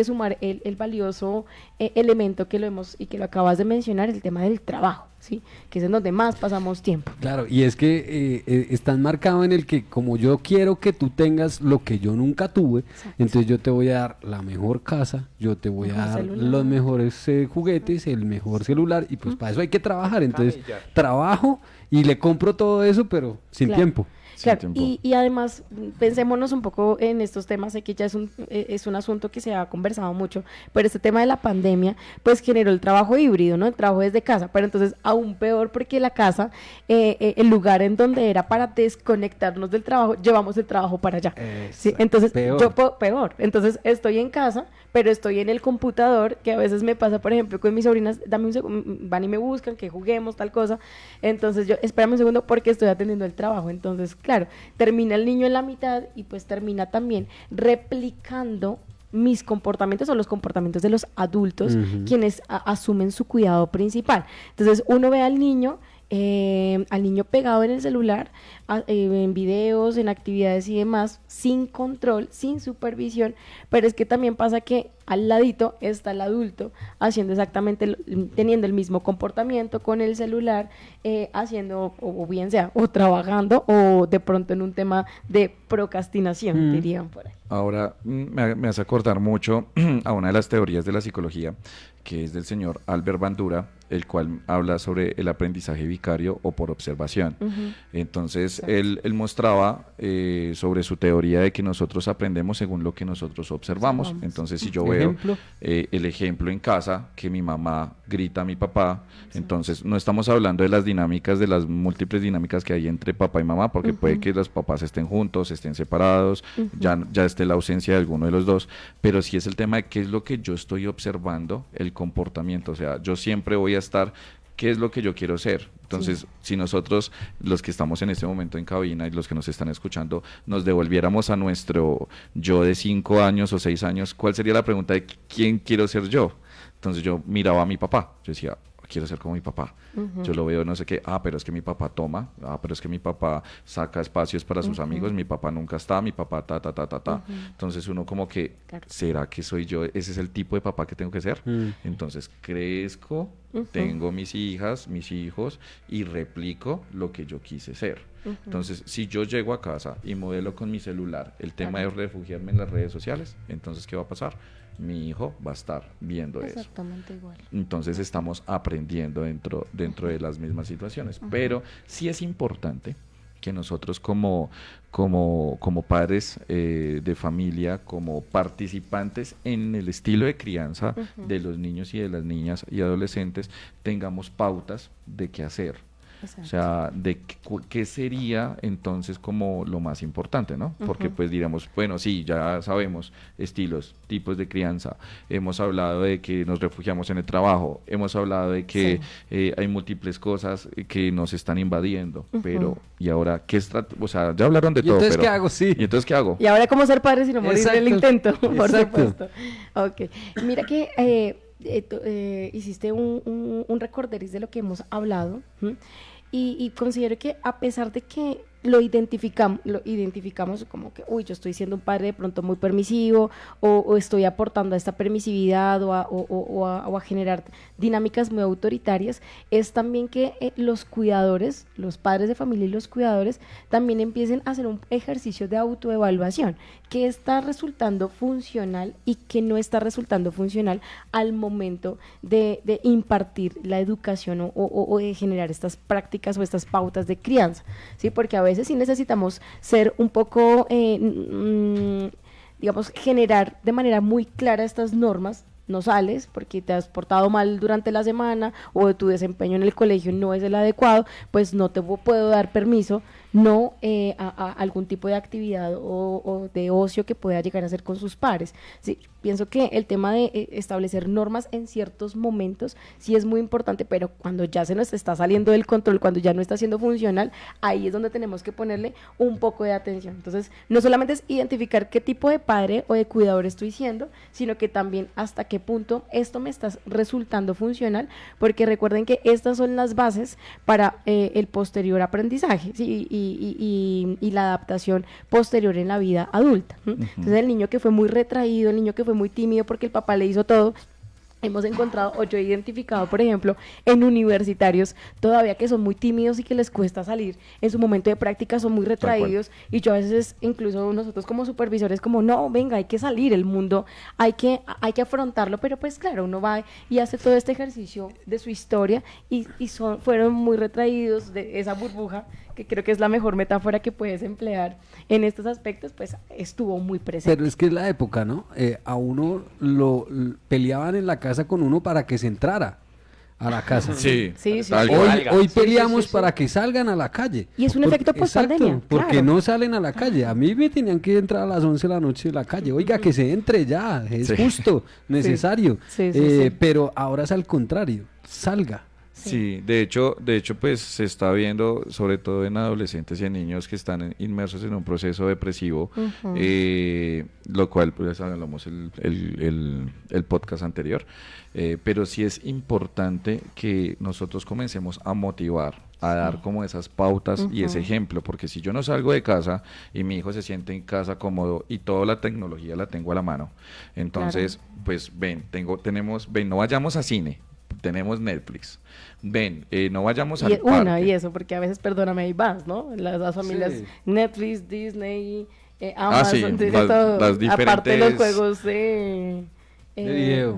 sumar el valioso elemento que lo acabas de mencionar, el tema del trabajo, ¿sí? Que es en donde más pasamos tiempo. Claro, y es que están marcados en el que como yo quiero que tú tengas lo que yo nunca tuve, entonces yo te voy a dar la mejor casa, yo te voy a dar los mejores juguetes, el mejor celular, y pues para eso hay que trabajar, entonces trabajo y le compro todo eso, pero sin tiempo. Claro, y además pensémonos un poco en estos temas, sé que ya es un asunto que se ha conversado mucho, pero este tema de la pandemia pues generó el trabajo híbrido, ¿no? El trabajo desde casa, pero entonces aún peor porque la casa, el lugar en donde era para desconectarnos del trabajo, llevamos el trabajo para allá, ¿sí? Entonces peor, entonces estoy en casa, pero estoy en el computador, que a veces me pasa, por ejemplo, con mis sobrinas, dame un segundo, van y me buscan, que juguemos, tal cosa, entonces yo, espérame un segundo porque estoy atendiendo el trabajo, entonces claro, termina el niño en la mitad y pues termina también replicando mis comportamientos o los comportamientos de los adultos, quienes asumen su cuidado principal. Entonces uno ve al niño pegado en el celular, en videos, en actividades y demás, sin control, sin supervisión, pero es que también pasa que al ladito está el adulto haciendo exactamente, teniendo el mismo comportamiento con el celular, haciendo, o bien sea, o trabajando, o de pronto en un tema de procrastinación, dirían por ahí. Ahora me hace acordar mucho a una de las teorías de la psicología, que es del señor Albert Bandura, el cual habla sobre el aprendizaje vicario o por observación. Entonces, él mostraba sobre su teoría de que nosotros aprendemos según lo que nosotros observamos. Entonces, si yo veo el ejemplo en casa, que mi mamá grita a mi papá, entonces no estamos hablando de las dinámicas, de las múltiples dinámicas que hay entre papá y mamá, porque puede que los papás estén juntos, estén separados, ya esté la ausencia de alguno de los dos, pero sí es el tema de qué es lo que yo estoy observando, el comportamiento. O sea, yo siempre voy a estar, ¿qué es lo que yo quiero ser? Entonces, si nosotros, los que estamos en este momento en cabina y los que nos están escuchando, nos devolviéramos a nuestro yo de 5 años o 6 años, ¿cuál sería la pregunta de quién quiero ser yo? Entonces yo miraba a mi papá, yo decía, quiero ser como mi papá. Yo lo veo, no sé qué, pero es que mi papá toma, pero es que mi papá saca espacios para sus amigos, mi papá nunca está, mi papá ta. Entonces uno como que, ¿será que soy yo? ¿Ese es el tipo de papá que tengo que ser? Entonces crezco, tengo mis hijas, mis hijos y replico lo que yo quise ser. Entonces, si yo llego a casa y modelo con mi celular el tema de refugiarme en las redes sociales, entonces, ¿qué va a pasar? Mi hijo va a estar viendo exactamente igual. Entonces estamos aprendiendo dentro de las mismas situaciones. Pero sí es importante que nosotros como padres de familia, como participantes en el estilo de crianza de los niños y de las niñas y adolescentes, tengamos pautas de qué hacer. Exacto. O sea, de qué sería entonces como lo más importante, ¿no? Porque pues diríamos, bueno, sí, ya sabemos estilos, tipos de crianza, hemos hablado de que nos refugiamos en el trabajo, hemos hablado de que hay múltiples cosas que nos están invadiendo, pero ¿y ahora qué o sea, ya hablaron de todo, entonces, pero ¿qué hago? Sí. ¿Y entonces qué hago? Y ahora cómo ser padre sin no morir en el intento, por supuesto. Ok, mira que hiciste un recorderis de lo que hemos hablado, y considero que a pesar de que lo identificamos como que, yo estoy siendo un padre de pronto muy permisivo, o estoy aportando a esta permisividad o a generar dinámicas muy autoritarias, es también que los cuidadores, los padres de familia y los cuidadores también empiecen a hacer un ejercicio de autoevaluación, que está resultando funcional y que no está resultando funcional al momento de impartir la educación o de generar estas prácticas o estas pautas de crianza, ¿sí? Porque a veces sí necesitamos ser un poco, digamos, generar de manera muy clara estas normas. No sales porque te has portado mal durante la semana o tu desempeño en el colegio no es el adecuado, pues no te puedo dar permiso, no a algún tipo de actividad o de ocio que pueda llegar a hacer con sus pares. Sí, pienso que el tema de establecer normas en ciertos momentos sí es muy importante, pero cuando ya se nos está saliendo del control, cuando ya no está siendo funcional, ahí es donde tenemos que ponerle un poco de atención. Entonces, no solamente es identificar qué tipo de padre o de cuidador estoy siendo, sino que también hasta qué punto esto me está resultando funcional, porque recuerden que estas son las bases para el posterior aprendizaje, ¿sí? Y la adaptación posterior en la vida adulta. Entonces el niño que fue muy retraído, el niño que fue muy tímido porque el papá le hizo todo, hemos encontrado, o yo he identificado, por ejemplo, en universitarios todavía que son muy tímidos y que les cuesta salir en su momento de práctica, son muy retraídos, y yo a veces, incluso nosotros como supervisores, como, no, venga, hay que salir, el mundo hay que afrontarlo, pero pues claro, uno va y hace todo este ejercicio de su historia y fueron muy retraídos de esa burbuja, que creo que es la mejor metáfora que puedes emplear en estos aspectos, pues estuvo muy presente. Pero es que es la época, ¿no? A uno lo peleaban en la casa con uno para que se entrara a la casa. Sí. Hoy peleamos para que salgan a la calle. Y es un efecto post-pandemia. Exacto, porque no salen a la calle. A mí me tenían que entrar a las 11 de la noche a la calle. Oiga, que se entre ya, es justo, necesario. Pero ahora es al contrario, salga. Sí, de hecho, pues se está viendo, sobre todo en adolescentes y en niños que están inmersos en un proceso depresivo, lo cual pues hablamos el podcast anterior, pero sí es importante que nosotros comencemos a motivar, a dar como esas pautas y ese ejemplo, porque si yo no salgo de casa y mi hijo se siente en casa cómodo y toda la tecnología la tengo a la mano, entonces pues no vayamos a cine, tenemos Netflix, no vayamos al parque. Y eso, porque a veces, perdóname, hay más, ¿no? Las familias, Netflix, Disney, Amazon, las diferentes... aparte de los juegos de De video,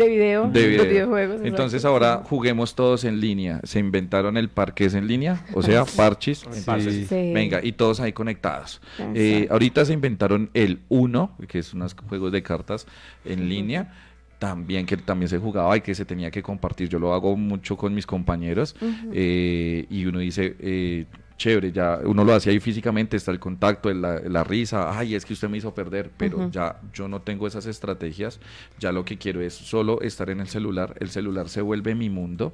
de los videojuegos. Entonces exacto. ahora juguemos todos en línea. Se inventaron el parqués en línea, o sea, parchis. Entonces, Sí. venga, y todos ahí conectados. Exacto. Ahorita se inventaron el Uno, que es unos juegos de cartas en línea. También que también se jugaba y que se tenía que compartir. Yo lo hago mucho con mis compañeros y uno dice, chévere, ya uno lo hace ahí físicamente, está el contacto, la risa, ay, es que usted me hizo perder, pero ya yo no tengo esas estrategias, ya lo que quiero es solo estar en el celular se vuelve mi mundo.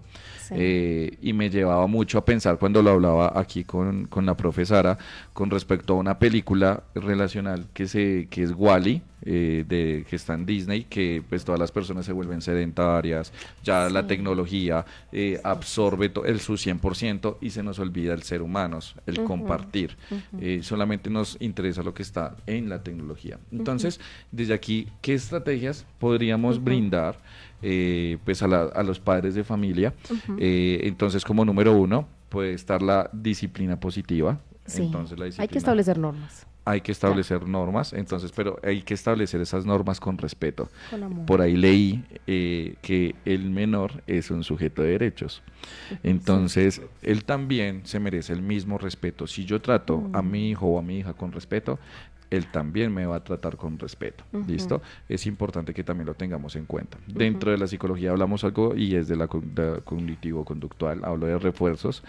Sí. Y me llevaba mucho a pensar cuando lo hablaba aquí con la profesora con respecto a una película relacional que es Wall-E, que está en Disney, que pues todas las personas se vuelven sedentarias, ya la tecnología absorbe su 100% y se nos olvida el ser humano, el compartir. Solamente nos interesa lo que está en la tecnología. Entonces, desde aquí, ¿qué estrategias podríamos brindar pues a los padres de familia? Entonces, como número 1, puede estar la disciplina positiva. Sí. Entonces, la Hay que disciplina- establecer normas. hay que establecer normas, entonces, pero hay que establecer esas normas con respeto. Con amor. Por ahí leí que el menor es un sujeto de derechos. Entonces, él también se merece el mismo respeto. Si yo trato a mi hijo o a mi hija con respeto, él también me va a tratar con respeto. ¿Listo? Es importante que también lo tengamos en cuenta. Dentro de la psicología hablamos algo y es de la cognitivo-conductual, hablo de refuerzos.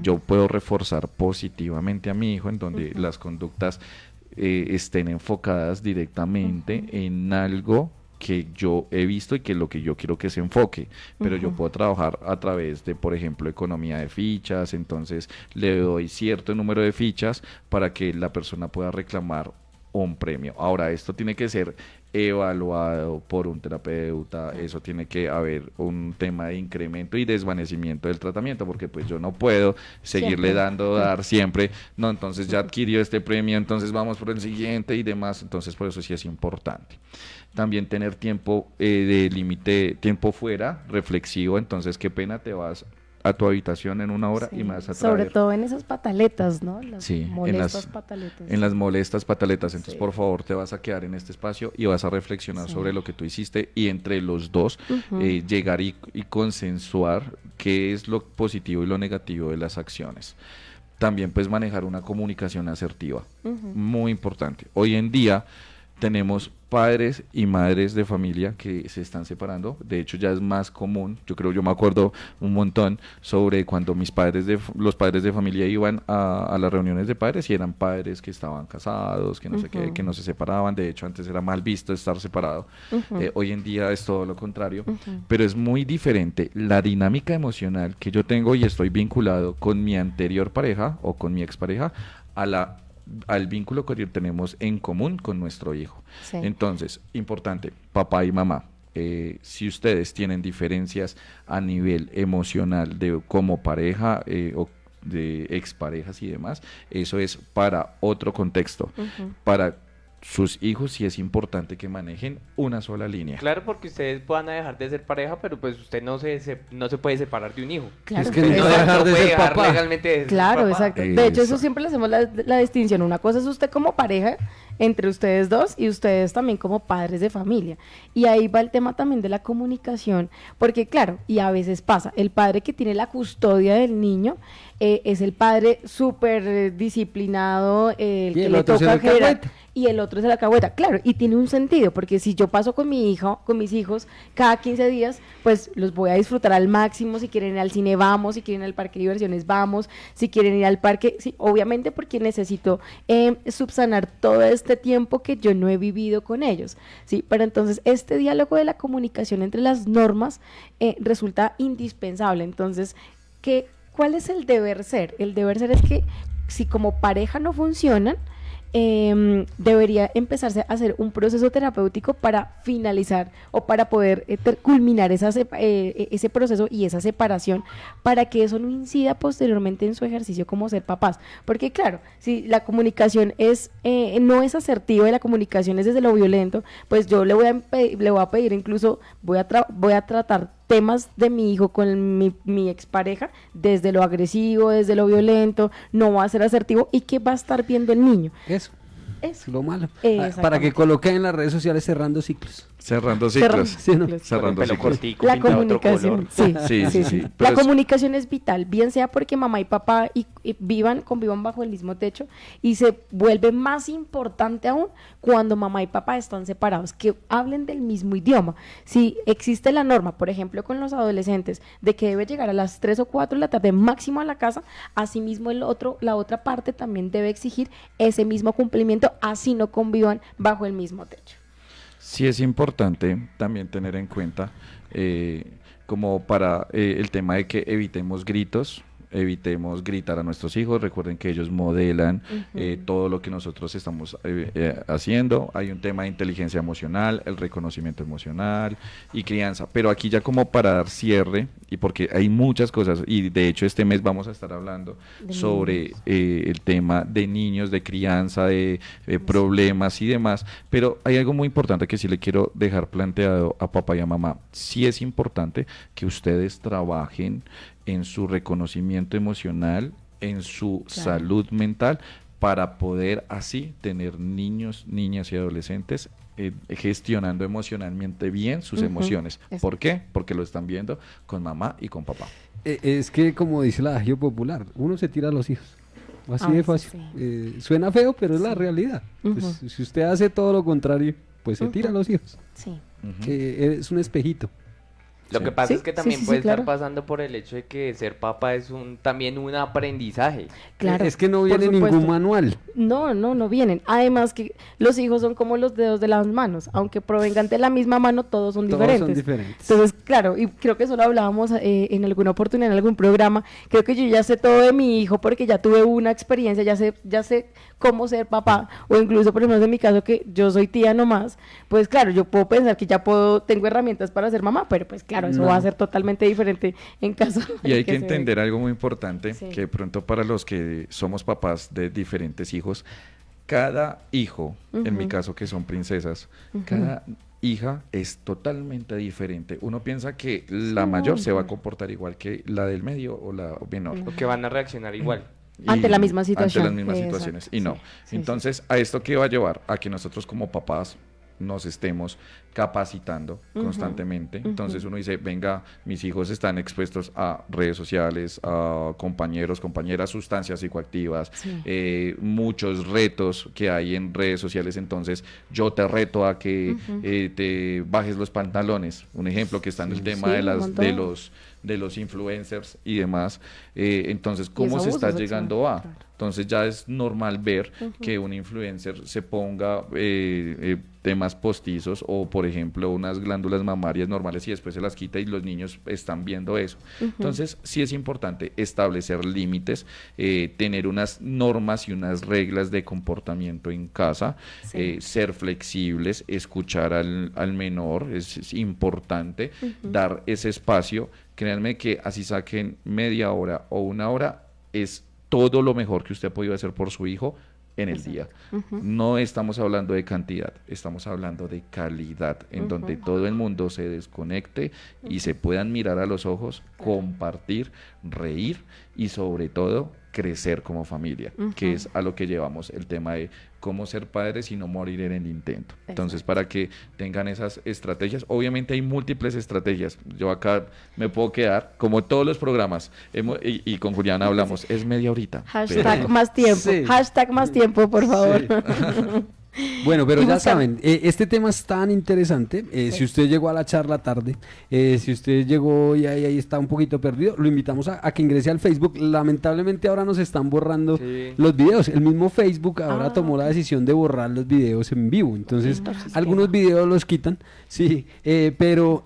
Yo puedo reforzar positivamente a mi hijo en donde las conductas estén enfocadas directamente en algo que yo he visto y que lo que yo quiero que se enfoque, pero yo puedo trabajar a través de, por ejemplo, economía de fichas. Entonces le doy cierto número de fichas para que la persona pueda reclamar un premio. Ahora, esto tiene que ser evaluado por un terapeuta, eso tiene que haber un tema de incremento y desvanecimiento del tratamiento, porque pues yo no puedo seguirle dar siempre, no, entonces ya adquirió este premio, entonces vamos por el siguiente y demás. Entonces por eso sí es importante. También tener tiempo de límite, tiempo fuera, reflexivo. Entonces, qué pena, te vas a tu habitación en 1 hora y me vas a traer. Sobre todo en esas pataletas, ¿no? Las Sí, molestas pataletas. en las molestas pataletas. Entonces, Sí. por favor, te vas a quedar en este espacio y vas a reflexionar sobre lo que tú hiciste y entre los dos llegar y consensuar qué es lo positivo y lo negativo de las acciones. También pues manejar una comunicación asertiva, muy importante. Hoy en día tenemos padres y madres de familia que se están separando. De hecho, ya es más común. Yo me acuerdo un montón sobre cuando los padres de familia iban a las reuniones de padres y eran padres que estaban casados, que no sé qué, que no se separaban. De hecho, antes era mal visto estar separado. Hoy en día es todo lo contrario. Pero es muy diferente la dinámica emocional que yo tengo y estoy vinculado con mi anterior pareja o con mi expareja al vínculo que tenemos en común con nuestro hijo. Sí. Entonces, importante, papá y mamá, si ustedes tienen diferencias a nivel emocional de como pareja o de exparejas y demás, eso es para otro contexto. Para sus hijos sí es importante que manejen una sola línea. Claro, porque ustedes van a dejar de ser pareja, pero pues usted no se puede separar de un hijo. Claro. Es que Usted no dejar de puede ser dejar papá. legalmente de ser Claro, papá. exacto. De hecho, eso siempre le hacemos la distinción. Una cosa es usted como pareja entre ustedes dos y ustedes también como padres de familia. Y ahí va el tema también de la comunicación, porque claro, y a veces pasa, el padre que tiene la custodia del niño es el padre súper disciplinado, el que el le otro es el toca generar, alcahueta. y el otro es el alcahueta. Claro, y tiene un sentido, porque si yo paso con mi hijo, con mis hijos, cada 15 días, pues los voy a disfrutar al máximo. Si quieren ir al cine, vamos. Si quieren ir al parque de diversiones, vamos. Si quieren ir al parque, sí, obviamente porque necesito subsanar todo este tiempo que yo no he vivido con ellos, ¿sí? Pero entonces este diálogo de la comunicación entre las normas resulta indispensable. Entonces, ¿cuál es el deber ser? El deber ser es que si como pareja no funcionan, debería empezarse a hacer un proceso terapéutico para finalizar o para poder culminar ese proceso y esa separación, para que eso no incida posteriormente en su ejercicio como ser papás. Porque claro, si la comunicación no es asertiva y la comunicación es desde lo violento, pues yo le voy a pedir incluso, voy a tratar temas de mi hijo con mi expareja desde lo agresivo, desde lo violento, no va a ser asertivo. ¿Y qué va a estar viendo el niño? Eso. Eso. Lo malo. Exactamente. Para que coloquen en las redes sociales cerrando ciclos. Cerrando ciclos. Sí, ¿no? Cerrando Pelo ciclos. cortico, La pintado de otro comunicación, color. sí. Pero La es- comunicación es vital, bien sea porque mamá y papá convivan bajo el mismo techo, y se vuelve más importante aún cuando mamá y papá están separados, que hablen del mismo idioma. Si existe la norma, por ejemplo, con los adolescentes, de que debe llegar a las 3 o 4 de la tarde máximo a la casa, asimismo la otra parte también debe exigir ese mismo cumplimiento, así no convivan bajo el mismo techo. Sí es importante también tener en cuenta como para el tema de que evitemos gritar a nuestros hijos. Recuerden que ellos modelan todo lo que nosotros estamos haciendo. Hay un tema de inteligencia emocional, el reconocimiento emocional y crianza. Pero aquí ya como para dar cierre, y porque hay muchas cosas, y de hecho este mes vamos a estar hablando sobre el tema de niños, de crianza, de problemas y demás. Pero hay algo muy importante que sí le quiero dejar planteado a papá y a mamá. Sí es importante que ustedes trabajen en su reconocimiento emocional, en su salud mental, para poder así tener niños, niñas y adolescentes gestionando emocionalmente bien sus emociones. ¿Por qué? Porque lo están viendo con mamá y con papá. Es que, como dice el adagio popular, uno se tira a los hijos. Así de fácil. Sí. Suena feo, pero es la realidad. Pues, si usted hace todo lo contrario, pues se tira a los hijos. Sí. Es un espejito. Lo que pasa es que también puede claro. estar pasando por el hecho de que ser papá es también un aprendizaje. Claro, Es que no por viene supuesto. ningún manual. No vienen. Además que los hijos son como los dedos de las manos, aunque provengan de la misma mano, todos son diferentes. Entonces, claro, y creo que eso lo hablábamos en alguna oportunidad, en algún programa. Creo que yo ya sé todo de mi hijo porque ya tuve una experiencia, ya sé cómo ser papá, o incluso, por ejemplo, en mi caso, que yo soy tía nomás, pues claro, yo puedo pensar que tengo herramientas para ser mamá, pero pues claro, eso va a ser totalmente diferente en caso Y hay que se entender algo muy importante, Sí. que de pronto para los que somos papás de diferentes hijos, cada hijo, en mi caso que son princesas, cada hija es totalmente diferente. Uno piensa que la mayor se va a comportar igual que la del medio o la menor. O que van a reaccionar igual. Ante la misma situación. Ante las mismas Exacto, situaciones. Y no. sí. Entonces, ¿a esto qué va a llevar? A que nosotros como papás nos estemos capacitando constantemente. Entonces uno dice, venga, mis hijos están expuestos a redes sociales, a compañeros, compañeras, sustancias psicoactivas, muchos retos que hay en redes sociales. Entonces yo te reto a que te bajes los pantalones. Un ejemplo que está en el tema de los influencers y demás. Entonces, ¿cómo se está llegando a? Entonces ya es normal ver que un influencer se ponga temas postizos o, por ejemplo, unas glándulas mamarias normales y después se las quita y los niños están viendo eso. Entonces, sí es importante establecer límites, tener unas normas y unas reglas de comportamiento en casa, ser flexibles, escuchar al menor, es importante, dar ese espacio. Créanme que así saquen media hora o una hora, es todo lo mejor que usted ha podido hacer por su hijo en el día. No estamos hablando de cantidad, estamos hablando de calidad, en donde todo el mundo se desconecte y se puedan mirar a los ojos, compartir, reír y sobre todo crecer como familia, que es a lo que llevamos el tema de cómo ser padres y no morir en el intento. Entonces, para que tengan esas estrategias, obviamente hay múltiples estrategias. Yo acá me puedo quedar, como todos los programas, y con Juliana hablamos, es media horita. Hashtag más tiempo, hashtag más tiempo, por favor. Bueno, pero Y ya buscar- saben, este tema es tan interesante. Si usted llegó a la charla tarde, si usted llegó y ahí está un poquito perdido, lo invitamos a que ingrese al Facebook. Lamentablemente ahora nos están borrando los videos. El mismo Facebook ahora tomó la decisión de borrar los videos en vivo. Entonces, algunos videos los quitan, pero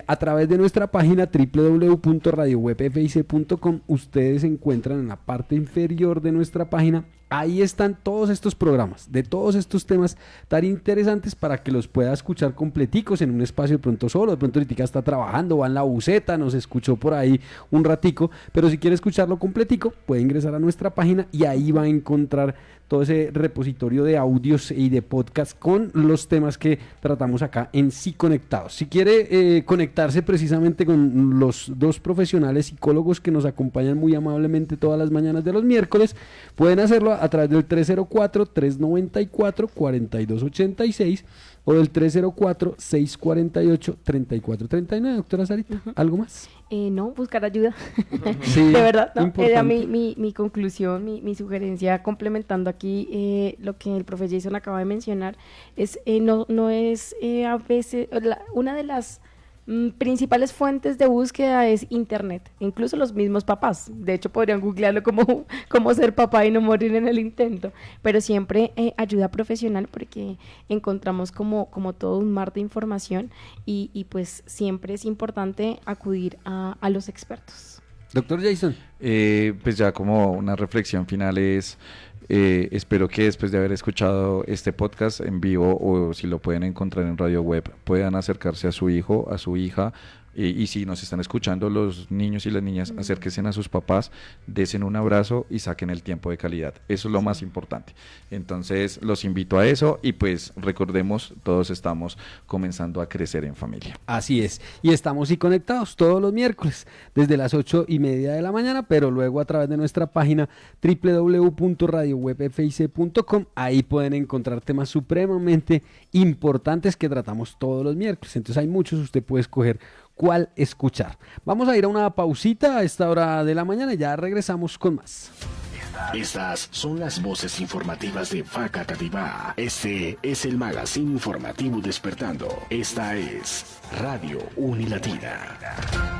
a través de nuestra página www.radiowebfic.com ustedes encuentran en la parte inferior de nuestra página. Ahí están todos estos programas, de todos estos temas tan interesantes para que los pueda escuchar completicos en un espacio de pronto solo. De pronto ahorita está trabajando, va en la buseta, nos escuchó por ahí un ratico, pero si quiere escucharlo completico, puede ingresar a nuestra página y ahí va a encontrar todo ese repositorio de audios y de podcast con los temas que tratamos acá en Sí Conectados. Si quiere conectarse precisamente con los dos profesionales psicólogos que nos acompañan muy amablemente todas las mañanas de los miércoles, pueden hacerlo a través del 304-394-4286 o del 304-648-3439. Doctora Sarita, ¿algo más? No, buscar ayuda. Sí, de verdad, ¿no? Era importante. mi conclusión, mi sugerencia, complementando aquí lo que el profe Jason acaba de mencionar, es no es a veces, una de las principales fuentes de búsqueda es internet, incluso los mismos papás, de hecho podrían googlearlo como ser papá y no morir en el intento, pero siempre ayuda profesional porque encontramos como todo un mar de información y pues siempre es importante acudir a los expertos. Doctor Jason. Pues ya como una reflexión final es, espero que después de haber escuchado este podcast en vivo o si lo pueden encontrar en radio web, puedan acercarse a su hijo, a su hija, y si nos están escuchando los niños y las niñas, acérquense a sus papás, desen un abrazo y saquen el tiempo de calidad. Eso es lo más importante. Entonces los invito a eso y pues recordemos, todos estamos comenzando a crecer en familia. Así es, y estamos Sí Conectados todos los miércoles desde las 8:30 de la mañana, pero luego a través de nuestra página www.radiowebfic.com, ahí pueden encontrar temas supremamente importantes que tratamos todos los miércoles. Entonces hay muchos, usted puede escoger cuál escuchar. Vamos a ir a una pausita a esta hora de la mañana y ya regresamos con más. Estas son las voces informativas de Facatativá. Este es el magazine informativo Despertando. Esta es Radio Unilatina.